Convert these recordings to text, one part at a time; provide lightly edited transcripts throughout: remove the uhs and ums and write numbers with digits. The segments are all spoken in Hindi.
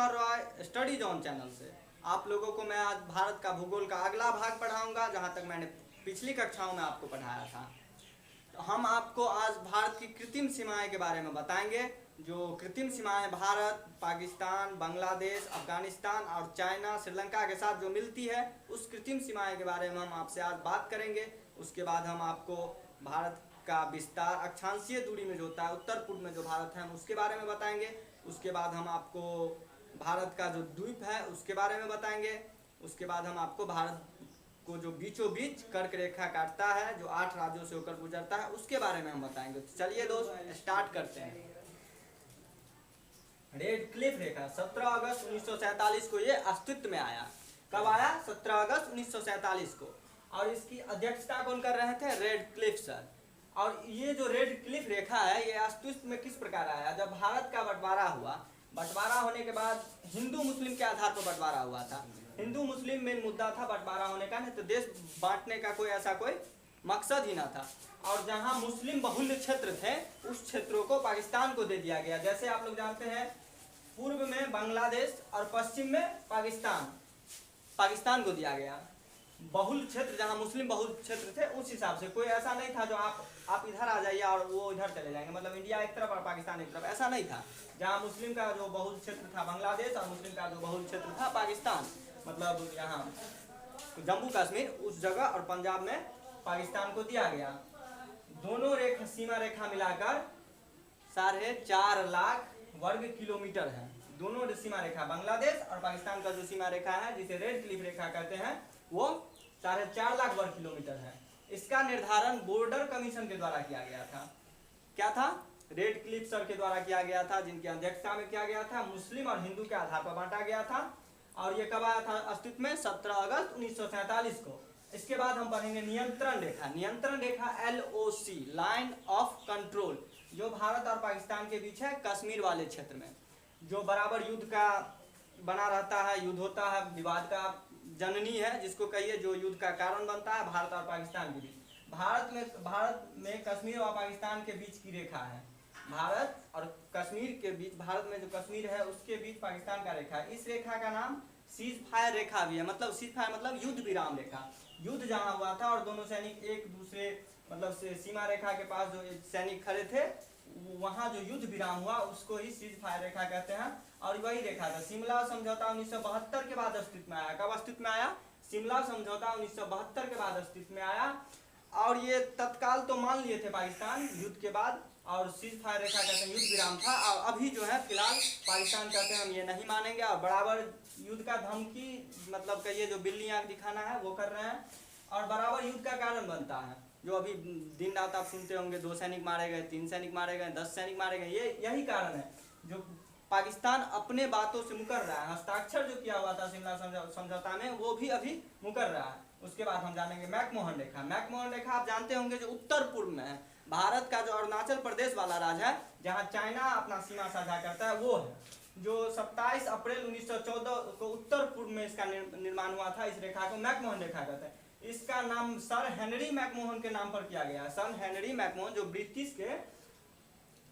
मनोहर रॉय स्टडी जोन चैनल से आप लोगों को मैं आज भारत का भूगोल का अगला भाग पढ़ाऊंगा, जहां तक मैंने पिछली कक्षाओं में आपको पढ़ाया था। तो हम आपको आज भारत की कृत्रिम सीमाएं के बारे में बताएंगे। जो कृत्रिम सीमाएं भारत, पाकिस्तान, बांग्लादेश, अफगानिस्तान और चाइना, श्रीलंका के साथ जो मिलती है, उस कृत्रिम सीमाएं के बारे में हम आपसे आज बात करेंगे। उसके बाद हम आपको भारत का विस्तार, अक्षांशीय दूरी में जो होता है, उत्तर पूर्व में जो भारत है, हम उसके बारे में बताएंगे। उसके बाद हम आपको भारत का जो द्वीप है उसके बारे में बताएंगे। उसके बाद हम आपको भारत को जो बीचों बीच कर्क रेखा काटता है, जो 8 राज्यों से होकर गुजरता है, उसके बारे में हम बताएंगे। तो चलिए दोस्त, स्टार्ट करते हैं। रेड क्लिफ रेखा 17 अगस्त 1947 को ये अस्तित्व में आया। कब आया? 17 अगस्त 1947 को। और इसकी अध्यक्षता कौन कर रहे थे? Red Cliff sir. और ये जो रेड क्लिफ रेखा है, ये अस्तित्व में किस प्रकार आया? जब भारत का बंटवारा हुआ, बंटवारा होने के बाद हिंदू मुस्लिम के आधार पर बंटवारा हुआ था। हिंदू मुस्लिम मेन मुद्दा था बंटवारा होने का, नहीं तो देश बांटने का कोई ऐसा कोई मकसद ही ना था। और जहां मुस्लिम बहुल्य क्षेत्र थे, उस क्षेत्रों को पाकिस्तान को दे दिया गया। जैसे आप लोग जानते हैं, पूर्व में बांग्लादेश और पश्चिम में पाकिस्तान को दिया गया। बहुल क्षेत्र, जहां मुस्लिम बहुल क्षेत्र थे, उस हिसाब से कोई ऐसा नहीं था जो आप इधर आ जाइए और वो इधर चले जाएंगे, मतलब इंडिया एक तरफ और पाकिस्तान एक तरफ, ऐसा नहीं था। जहां मुस्लिम का जो बहुल क्षेत्र था बांग्लादेश और मुस्लिम का जो बहुल क्षेत्र था पाकिस्तान, मतलब यहाँ जम्मू कश्मीर, उस जगह और पंजाब में पाकिस्तान को दिया गया। दोनों सीमा रेखा मिलाकर 4.5 लाख वर्ग किलोमीटर है। दोनों सीमा रेखा, बांग्लादेश और पाकिस्तान का जो सीमा रेखा है, जिसे रेड क्लिफ रेखा कहते हैं, वो 4.5 लाख वर्ग किलोमीटर है। इसका निर्धारण बॉर्डर कमीशन के द्वारा किया गया था। क्या था? रेड क्लिफ सर के द्वारा किया गया था, जिनकी अध्यक्षता में किया गया था। मुस्लिम और हिंदू के आधार पर बांटा गया था। और ये कब आया था अस्तित्व में? 17 अगस्त 1947 को। इसके बाद हम पढ़ेंगे नियंत्रण रेखा। नियंत्रण रेखा LOC, लाइन ऑफ कंट्रोल, जो भारत और पाकिस्तान के बीच है, कश्मीर वाले क्षेत्र में, जो बराबर युद्ध का बना रहता है, युद्ध होता है, विवाद का जननी है, जिसको कहिए, जो युद्ध का कारण बनता है भारत और पाकिस्तान के बीच। भारत में कश्मीर और पाकिस्तान के बीच की रेखा है। भारत और कश्मीर के बीच, भारत में जो कश्मीर है उसके बीच पाकिस्तान का रेखा है। इस रेखा का नाम सीज फायर रेखा भी है। मतलब सीज फायर मतलब युद्ध विराम रेखा। युद्ध जहां हुआ था और दोनों सैनिक एक दूसरे, मतलब सीमा रेखा के पास जो सैनिक खड़े थे, वहां जो युद्ध विराम हुआ उसको ही सीज फायर रेखा कहते हैं। और वही रेखा था। शिमला समझौता 1972 के बाद अस्तित्व में आया। कब अस्तित्व में आया? शिमला समझौता 1972 के बाद अस्तित्व में आया। और ये तत्काल तो मान लिए थे पाकिस्तान युद्ध के बाद, और सीज फायर रेखा कहते हैं युद्ध विराम था। और अभी जो है फिलहाल पाकिस्तान कहते हैं हम ये नहीं मानेंगे, और बराबर युद्ध का धमकी, मतलब कहिए जो बिल्ली आंख दिखाना है वो कर रहे हैं, और बराबर युद्ध का कारण बनता है। जो अभी दिन रात आप सुनते होंगे, 2 सैनिक मारे गए, 3 सैनिक मारे गए, 10 सैनिक मारे गए, ये यही कारण है। जो पाकिस्तान अपने बातों से मुकर रहा है। हस्ताक्षर जो किया हुआ था शिमला समझौता में, वो भी अभी मुकर रहा है। उसके बाद हम जानेंगे मैकमोहन रेखा। मैकमोहन रेखा आप जानते होंगे, जो उत्तर पूर्व में है। भारत का जो अरुणाचल प्रदेश वाला राज्य है, जहाँ चाइना अपना सीमा साझा करता है, वो है। जो 27 अप्रैल 1914 को उत्तर पूर्व में इसका निर्माण हुआ था। इस रेखा को मैकमोहन रेखा कहते हैं। इसका नाम सर हेनरी मैकमोहन के नाम पर किया गया है। सर हेनरी मैकमोहन, जो ब्रिटिश के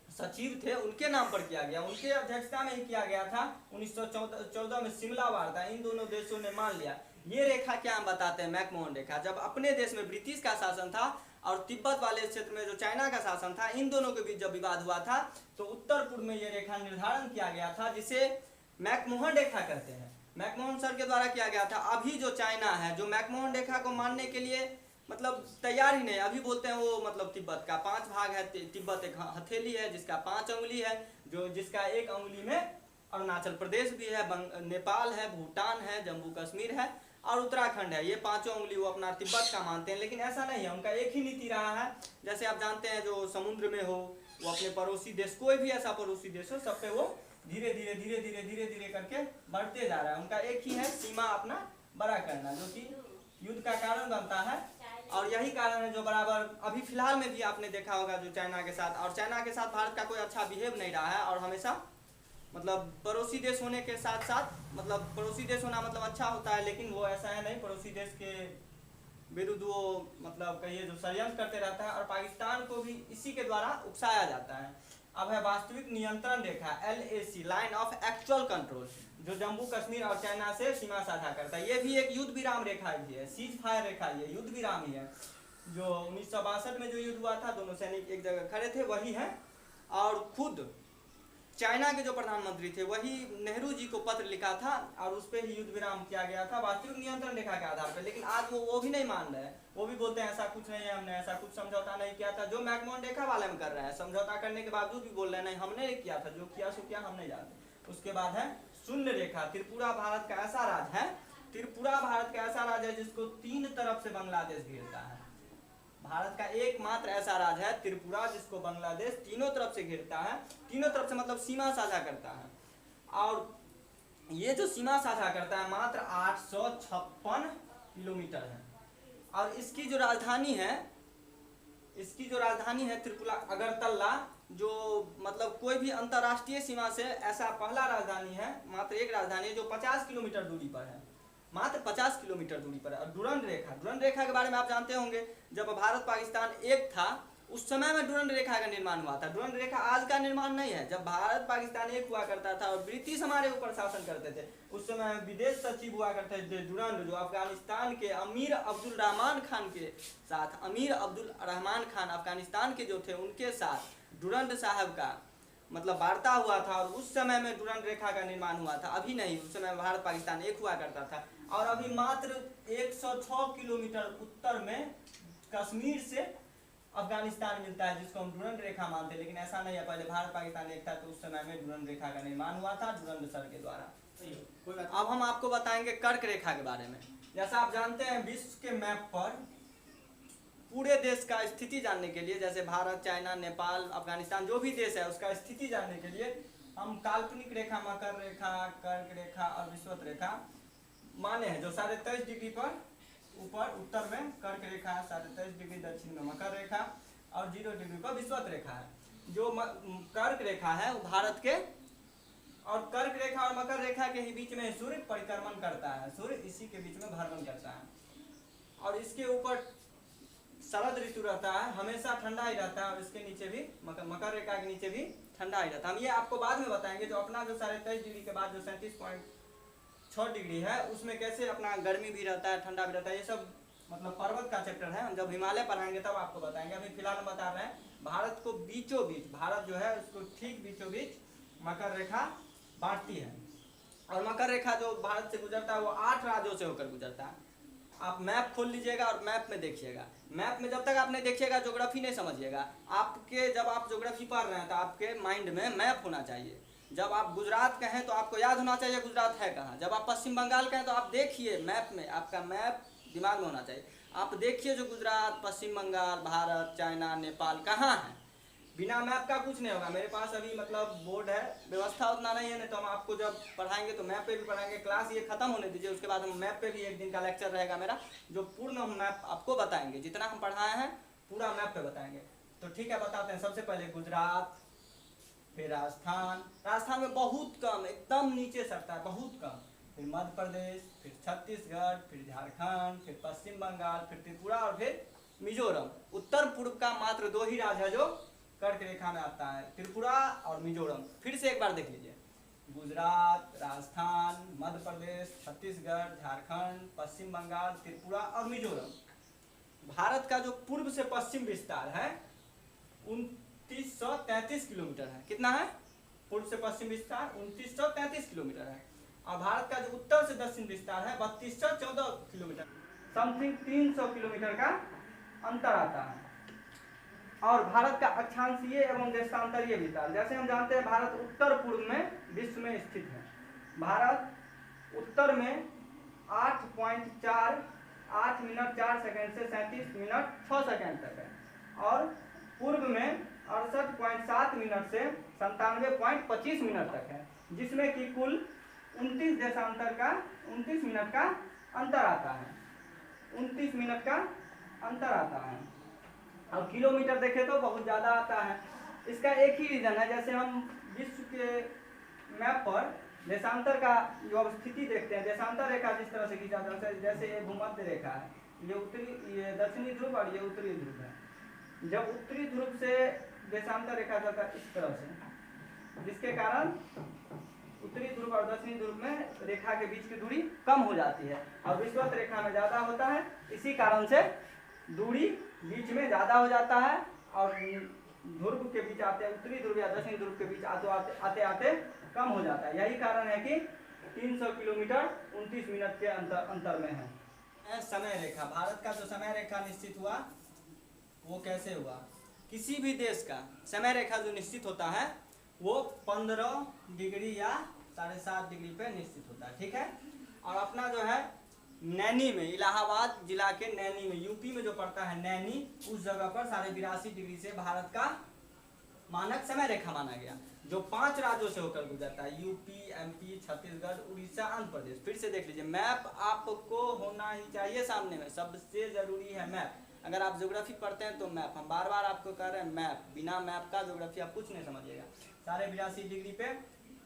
सचिव थे, उनके नाम पर किया गया। उनके अध्यक्षता में ही किया गया था। 1914 में शिमला वार था। इन दोनों देशों ने मान लिया। ये रेखा क्या हम बताते हैं? मैकमोहन रेखा। जब अपने देश में ब्रिटिश का शासन था और तिब्बत वाले क्षेत्र में जो चाइना का शासन था, इन दोनों के बीच जब विवाद हुआ था, तो उत्तर पूर्व में ये रेखा निर्धारण किया गया था, जिसे मैकमोहन रेखा कहते हैं। मैकमोहन सर के द्वारा किया गया था। अभी जो चाइना है, जो मैकमोहन रेखा को मानने के लिए मतलब तैयार ही नहीं। अभी बोलते हैं वो मतलब तिब्बत का 5 भाग है। तिब्बत एक हथेली है जिसका 5 अंगुली है, जो जिसका एक अंगुली में अरुणाचल प्रदेश भी है, नेपाल है, भूटान है, जम्मू कश्मीर है और उत्तराखंड है। ये 5 अंगुली वो अपना तिब्बत का मानते हैं। लेकिन ऐसा नहीं है, उनका एक ही नीति रहा है। जैसे आप जानते हैं, जो समुद्र में हो, वो अपने पड़ोसी देश, कोई भी ऐसा पड़ोसी देश हो, सब पे वो धीरे धीरे करके बढ़ते जा रहा है। उनका एक ही है, सीमा अपना बड़ा करना, जो कि युद्ध का कारण बनता है। और यही कारण है जो बराबर अभी फिलहाल में भी आपने देखा होगा, जो चाइना के साथ, और चाइना के साथ भारत का कोई अच्छा बिहेव नहीं रहा है। और हमेशा मतलब पड़ोसी देश होने के साथ साथ, मतलब पड़ोसी देश होना मतलब अच्छा होता है, लेकिन वो ऐसा है नहीं। पड़ोसी देश के विरुद्ध वो मतलब कहिए जो षड्यंत्र करते रहता है, और पाकिस्तान को भी इसी के द्वारा उकसाया जाता है। अब है वास्तविक नियंत्रण रेखा LAC, line of actual control, जो जम्मू कश्मीर और चाइना से सीमा साझा करता है। ये भी एक युद्ध विराम रेखा ही है, सीज फायर रेखा, ये युद्ध विराम ही है। जो 1962 में जो युद्ध हुआ था, दोनों सैनिक एक जगह खड़े थे, वही है। और खुद चाइना के जो प्रधानमंत्री थे वही नेहरू जी को पत्र लिखा था और उस पर ही युद्ध विराम किया गया था वास्तविक नियंत्रण रेखा के आधार पर। लेकिन आज वो भी नहीं मान रहे हैं, वो भी बोलते हैं ऐसा कुछ नहीं है, हमने ऐसा कुछ समझौता नहीं किया था। जो मैकमोहन रेखा वाले में कर रहे हैं, समझौता करने के बावजूद भी बोल रहे हैं नहीं हमने नहीं किया था, जो किया सो किया, हम नहीं जानते। उसके बाद है शून्य रेखा। त्रिपुरा भारत का ऐसा राज्य है, त्रिपुरा भारत का ऐसा राज्य है जिसको 3 तरफ से बांग्लादेश घेरता है। भारत का एकमात्र ऐसा राज्य है त्रिपुरा जिसको बांग्लादेश तीनों तरफ से घेरता है। तीनों तरफ से मतलब सीमा साझा करता है। और ये जो सीमा साझा करता है मात्र 856 किलोमीटर है। और इसकी जो राजधानी है त्रिपुरा अगरतला, जो मतलब कोई भी अंतर्राष्ट्रीय सीमा से ऐसा पहला राजधानी है, मात्र एक राजधानी है जो 50 किलोमीटर दूरी पर है, मात्र 50 किलोमीटर दूरी पर है। और डुरंड रेखा के बारे में आप जानते होंगे, जब भारत पाकिस्तान एक था उस समय में डुरंड रेखा का निर्माण हुआ था। डुरंड रेखा आज का निर्माण नहीं है। जब भारत पाकिस्तान एक हुआ करता था और ब्रिटिश हमारे ऊपर शासन करते थे, उस समय विदेश सचिव हुआ करते थे डुरंड, जो अफगानिस्तान के अमीर अब्दुल रहमान खान के साथ, अमीर अब्दुल रहमान खान अफगानिस्तान के जो थे उनके साथ डुरंड साहब का मतलब वार्ता हुआ था। और उस समय में डुरंड रेखा का निर्माण हुआ था, अभी नहीं। उस समय भारत पाकिस्तान एक हुआ करता था। और अभी मात्र 106 किलोमीटर उत्तर में कश्मीर से अफगानिस्तान मिलता है, जिसको हम डुरंड रेखा मानते हैं। लेकिन ऐसा नहीं है, पहले भारत पाकिस्तान एक था तो उस समय में डुरंड रेखा का निर्माण हुआ था डुरंड सर के द्वारा। अब हम आपको बताएंगे कर्क रेखा के बारे में। जैसा आप जानते हैं, विश्व के मैप पर पूरे देश का स्थिति जानने के लिए, जैसे भारत, चाइना, नेपाल, अफगानिस्तान, जो भी देश है उसका स्थिति जानने के लिए हम काल्पनिक रेखा, मकर रेखा, कर्क रेखा और विषुवत रेखा माने हैं। जो 23.5 डिग्री पर ऊपर उत्तर में कर्क रेखा है, 23.5 डिग्री दक्षिण में मकर रेखा और 0 डिग्री पर विषुवत रेखा है। जो कर्क रेखा है वो भारत के, और कर्क रेखा और मकर रेखा के ही बीच में सूर्य परिक्रमण करता है, सूर्य इसी के बीच में भ्रमण करता है। और इसके ऊपर शरद ऋतु रहता है, हमेशा ठंडा ही रहता है। और इसके नीचे भी मकर रेखा के नीचे भी ठंडा ही रहता है। हम ये आपको बाद में बताएंगे। जो अपना जो 23.5 डिग्री के बाद जो 37.6 डिग्री है उसमें कैसे अपना गर्मी भी रहता है, ठंडा भी रहता है। ये सब मतलब पर्वत का चैप्टर है, हम जब हिमालय पढ़ाएंगे तब आपको बताएंगे। अभी फिलहाल हम बता रहे हैं भारत को बीचों बीच, भारत जो है उसको ठीक बीचों बीच मकर रेखा बांटती है। और मकर रेखा जो भारत से गुजरता है वो 8 राज्यों से होकर गुजरता है। आप मैप खोल लीजिएगा और मैप में देखिएगा। मैप में जब तक आप नहीं देखिएगा ज्योग्राफी नहीं समझिएगा। आपके जब आप ज्योग्राफी पढ़ रहे हैं तो आपके माइंड में मैप होना चाहिए। जब आप गुजरात के हैं तो आपको याद होना चाहिए गुजरात है कहाँ। जब आप पश्चिम बंगाल के हैं तो आप देखिए मैप में, आपका मैप दिमाग में होना चाहिए। आप देखिए जो गुजरात, पश्चिम बंगाल, भारत, चाइना, नेपाल कहाँ है। बिना मैप का कुछ नहीं होगा। मेरे पास अभी मतलब बोर्ड है, व्यवस्था उतना नहीं है, नहीं तो हम आपको जब पढ़ाएंगे तो मैप पे भी पढ़ाएंगे। क्लास ये खत्म होने दीजिए, उसके बाद हम मैप पे भी एक दिन का लेक्चर रहेगा मेरा, जो पूर्ण हम मैप आपको बताएंगे। जितना हम पढ़ाए हैं पूरा मैप पे बताएंगे। तो ठीक है, बताते हैं। सबसे पहले गुजरात, फिर राजस्थान। राजस्थान में बहुत कम, एकदम नीचे सटता है, बहुत कम। फिर मध्य प्रदेश, फिर छत्तीसगढ़, फिर झारखंड, फिर पश्चिम बंगाल, फिर त्रिपुरा और फिर मिजोरम। उत्तर पूर्व का मात्र 2 ही राज्य है जो कर्क रेखा में आता है, त्रिपुरा और मिजोरम। फिर से एक बार देख लीजिए, गुजरात, राजस्थान, मध्य प्रदेश, छत्तीसगढ़, झारखंड, पश्चिम बंगाल, त्रिपुरा और मिजोरम। भारत का जो पूर्व से पश्चिम विस्तार है 2933 किलोमीटर है। कितना है? पूर्व से पश्चिम विस्तार 2933 किलोमीटर है। और भारत का जो उत्तर से दक्षिण विस्तार है 3214 किलोमीटर, समथिंग 300 किलोमीटर का अंतर आता है। और भारत का अक्षांशीय एवं देशांतरीय विस्तार, जैसे हम जानते हैं भारत उत्तर पूर्व में विश्व में स्थित है। भारत उत्तर में 8 मिनट 4 सेकंड से 37 मिनट 6 सेकंड तक है, और पूर्व में 68.7 मिनट से 97.25 मिनट तक है, जिसमें कि कुल 29 मिनट का अंतर आता है। 29 मिनट का अंतर आता है। और किलोमीटर देखें तो बहुत ज़्यादा आता है। इसका एक ही रीज़न है, जैसे हम विश्व के मैप पर देशांतर का जो स्थिति देखते हैं, देशांतर रेखा जिस तरह से खींचा जाता है, जैसे ये भूमध्य रेखा है, ये दक्षिणी ध्रुव और ये उत्तरी ध्रुव है। जब उत्तरी ध्रुव से देशांतर रेखा चलता है इस तरह से, जिसके कारण उत्तरी ध्रुव और दक्षिणी ध्रुव में रेखा के बीच की दूरी कम हो जाती है और विषुवत रेखा में ज्यादा होता है। इसी कारण से दूरी बीच में ज्यादा हो जाता है और ध्रुव के बीच आते, उत्तरी ध्रुव या दक्षिणी ध्रुव के बीच आते आते कम हो जाता है। यही कारण है कि 300 किलोमीटर 29 मिनट के अंतर में है। समय रेखा, भारत का जो समय रेखा निश्चित हुआ वो कैसे हुआ? किसी भी देश का समय रेखा जो निश्चित होता है वो 15 डिग्री या 7.5 डिग्री पे निश्चित होता है, ठीक है। और अपना जो है नैनी में, इलाहाबाद जिला के नैनी में, यूपी में जो पड़ता है नैनी, उस जगह पर 82.5 डिग्री से भारत का मानक समय रेखा माना गया, जो 5 राज्यों से होकर गुजरता है, यूपी, एमपी, छत्तीसगढ़, उड़ीसा, आंध्र प्रदेश। फिर से देख लीजिए, मैप आपको होना ही चाहिए सामने में, सबसे जरूरी है मैप। अगर आप ज्योग्राफी पढ़ते हैं तो मैप, हम बार बार आपको कह रहे हैं मैप, बिना मैप का ज्योग्राफी आप कुछ नहीं समझिएगा। 82.5 डिग्री पे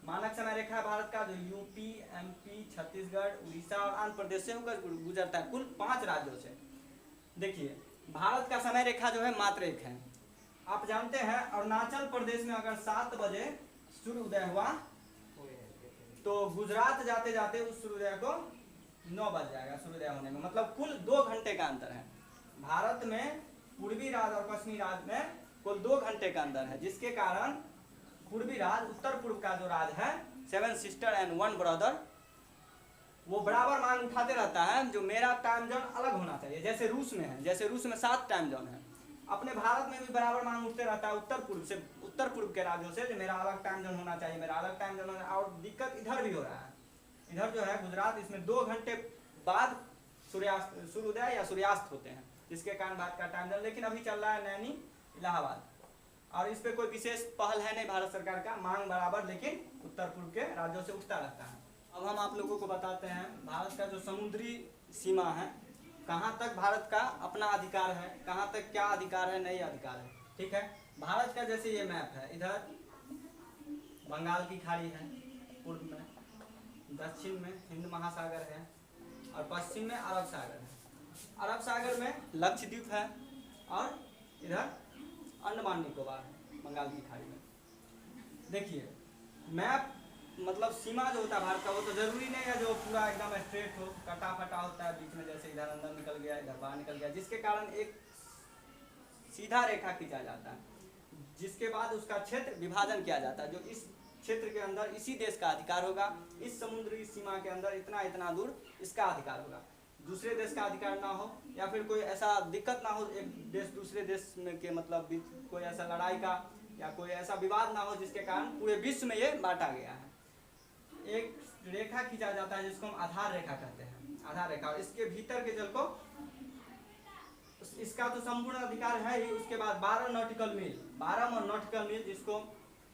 मानक समय रेखा है भारत का, जो यूपी, एमपी, छत्तीसगढ़, उड़ीसा और आंध्र प्रदेश से होकर गुजरता है, कुल 5 राज्यों से। देखिए, भारत का समय रेखा जो है मात्र एक है। आप जानते हैं अरुणाचल प्रदेश में अगर 7 बजे सूर्योदय हुआ तो गुजरात जाते जाते उस सूर्योदय को 9 बज जाएगा सूर्योदय होने में, मतलब कुल 2 घंटे का अंतर है। भारत में पूर्वी राज्य और पश्चिमी राज्य में कुल 2 घंटे का अंतर है, जिसके कारण पूर्वी राज्य, उत्तर पूर्व का जो राज्य है, 7 सिस्टर एंड 1 ब्रदर, वो बराबर मांग उठाते रहता है जो मेरा टाइम जोन अलग होना चाहिए। जैसे रूस में है, जैसे रूस में 7 टाइम जोन है, अपने भारत में भी बराबर मांग उठते रहता है उत्तर पूर्व के राज्यों से, जो मेरा अलग टाइम जोन होना चाहिए, मेरा अलग टाइम जोन होना। और दिक्कत इधर भी हो रहा है, इधर जो है गुजरात, इसमें 2 घंटे बाद सूर्योदय या सूर्यास्त होते हैं, जिसके कारण भारत का टाइम जोन। लेकिन अभी चल रहा है नैनी इलाहाबाद, और इस पे कोई विशेष पहल है नहीं भारत सरकार का, मांग बराबर लेकिन उत्तर पूर्व के राज्यों से उठता रहता है। अब हम आप लोगों को बताते हैं भारत का जो समुद्री सीमा है, कहाँ तक भारत का अपना अधिकार है, कहाँ तक क्या अधिकार है, नहीं अधिकार है, ठीक है। भारत का जैसे ये मैप है, इधर बंगाल की खाड़ी है पूर्व में, दक्षिण में हिंद महासागर है और पश्चिम में अरब सागर है। अरब सागर में लक्षद्वीप है और इधर अंडमान निकोबार है बंगाल की खाड़ी में। देखिए, मैप मतलब सीमा जो होता है भारत का, वो तो जरूरी नहीं है जो पूरा एकदम स्ट्रेट हो, कटा फटा होता है बीच में, जैसे इधर अंदर निकल गया, इधर बाहर निकल गया, जिसके कारण एक सीधा रेखा खींचा जाता है, जिसके बाद उसका क्षेत्र विभाजन किया जाता है, जो इस क्षेत्र के अंदर इसी देश का अधिकार होगा, इस समुद्री सीमा के अंदर इतना इतना दूर इसका अधिकार होगा, दूसरे देश का अधिकार ना हो, या फिर कोई ऐसा दिक्कत ना हो, एक देश दूसरे देश में के मतलब कोई ऐसा लड़ाई का या कोई ऐसा विवाद ना हो, जिसके कारण पूरे विश्व में ये बांटा गया है। एक रेखा खींचा जाता है जिसको हम आधार रेखा कहते हैं, आधार रेखा, और इसके भीतर के जल को, इसका तो संपूर्ण अधिकार है ही। उसके बाद 12 नॉटिकल मील जिसको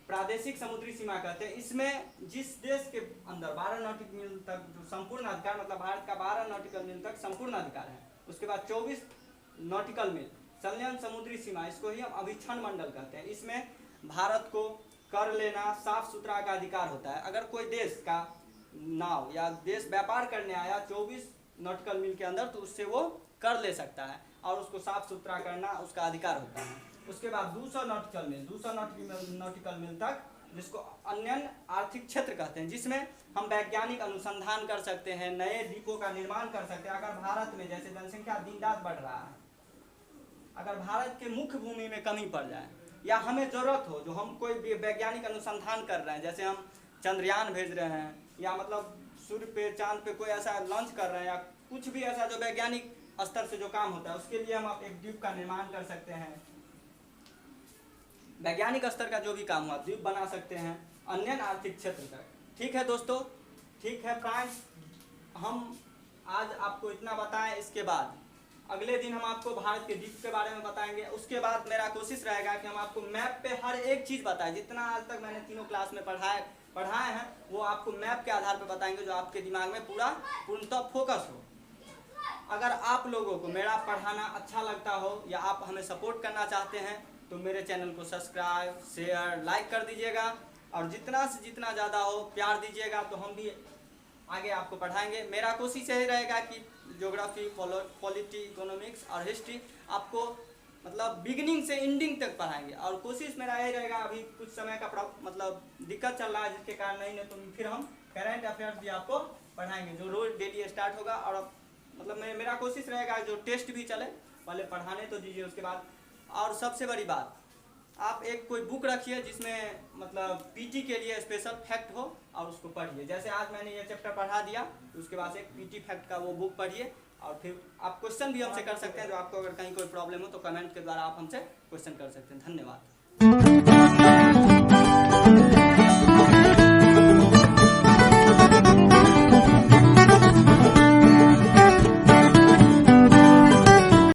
प्रादेशिक समुद्री सीमा कहते हैं, इसमें जिस देश के अंदर 12 नॉटिकल मील तक जो संपूर्ण अधिकार, मतलब भारत का 12 नॉटिकल मील तक संपूर्ण अधिकार है। उसके बाद 24 नॉटिकल मील संलयन समुद्री सीमा, इसको ही हम अभिक्षण मंडल कहते हैं। इसमें भारत को कर लेना, साफ सुथरा का अधिकार होता है। अगर कोई देश का नाव या देश व्यापार करने आया 24 नॉटिकल मील के अंदर, तो उससे वो कर ले सकता है और उसको साफ सुथरा करना उसका अधिकार होता है। उसके बाद 200 नॉटिकल मील तक, जिसको अन्य आर्थिक क्षेत्र कहते हैं, जिसमें हम वैज्ञानिक अनुसंधान कर सकते हैं, नए द्वीपों का निर्माण कर सकते हैं। अगर भारत में जैसे जनसंख्या दिन रात बढ़ रहा है, अगर भारत के मुख्य भूमि में कमी पड़ जाए या हमें जरूरत हो, जो हम कोई वैज्ञानिक अनुसंधान कर रहे हैं, जैसे हम चंद्रयान भेज रहे हैं या मतलब सूर्य पे, चांद पे कोई ऐसा लॉन्च कर रहे हैं, या कुछ भी ऐसा जो वैज्ञानिक स्तर से जो काम होता है, उसके लिए हम एक द्वीप का निर्माण कर सकते हैं। वैज्ञानिक स्तर का जो भी काम हुआ, द्वीप बना सकते हैं अन्य आर्थिक क्षेत्र तक। ठीक है दोस्तों, ठीक है फ्रेंड्स, हम आज आपको इतना बताएं। इसके बाद अगले दिन हम आपको भारत के द्वीप के बारे में बताएंगे। उसके बाद मेरा कोशिश रहेगा कि हम आपको मैप पे हर एक चीज़ बताएं, जितना आज तक मैंने तीनों क्लास में पढ़ाए हैं, वो आपको मैप के आधार पर बताएंगे, जो आपके दिमाग में पूर्णतः फोकस हो। अगर आप लोगों को मेरा पढ़ाना अच्छा लगता हो या आप हमें सपोर्ट करना चाहते हैं, तो मेरे चैनल को सब्सक्राइब, शेयर, लाइक कर दीजिएगा, और जितना से जितना ज़्यादा हो प्यार दीजिएगा, तो हम भी आगे आपको पढ़ाएंगे। मेरा कोशिश यही रहेगा कि ज्योग्राफी, पॉलिटी, इकोनॉमिक्स और हिस्ट्री आपको मतलब मतलब बिगिनिंग से एंडिंग तक पढ़ाएंगे। और कोशिश मेरा यही रहेगा, अभी कुछ समय का मतलब दिक्कत चल रहा है जिसके कारण नहीं तो फिर हम करंट अफेयर्स भी आपको पढ़ाएंगे जो रोज डेली स्टार्ट होगा। और मतलब मेरा कोशिश रहेगा जो टेस्ट भी चले, पहले पढ़ाने तो दीजिए उसके बाद। और सबसे बड़ी बात, आप एक कोई बुक रखिए जिसमें मतलब पीटी के लिए स्पेशल फैक्ट हो और उसको पढ़िए। जैसे आज मैंने ये चैप्टर पढ़ा दिया, उसके बाद एक पीटी फैक्ट का वो बुक पढ़िए। और फिर आप क्वेश्चन भी हमसे कर सकते हैं, जो आपको अगर कहीं कोई प्रॉब्लम हो तो कमेंट के द्वारा आप हमसे क्वेश्चन कर सकते हैं। धन्यवाद।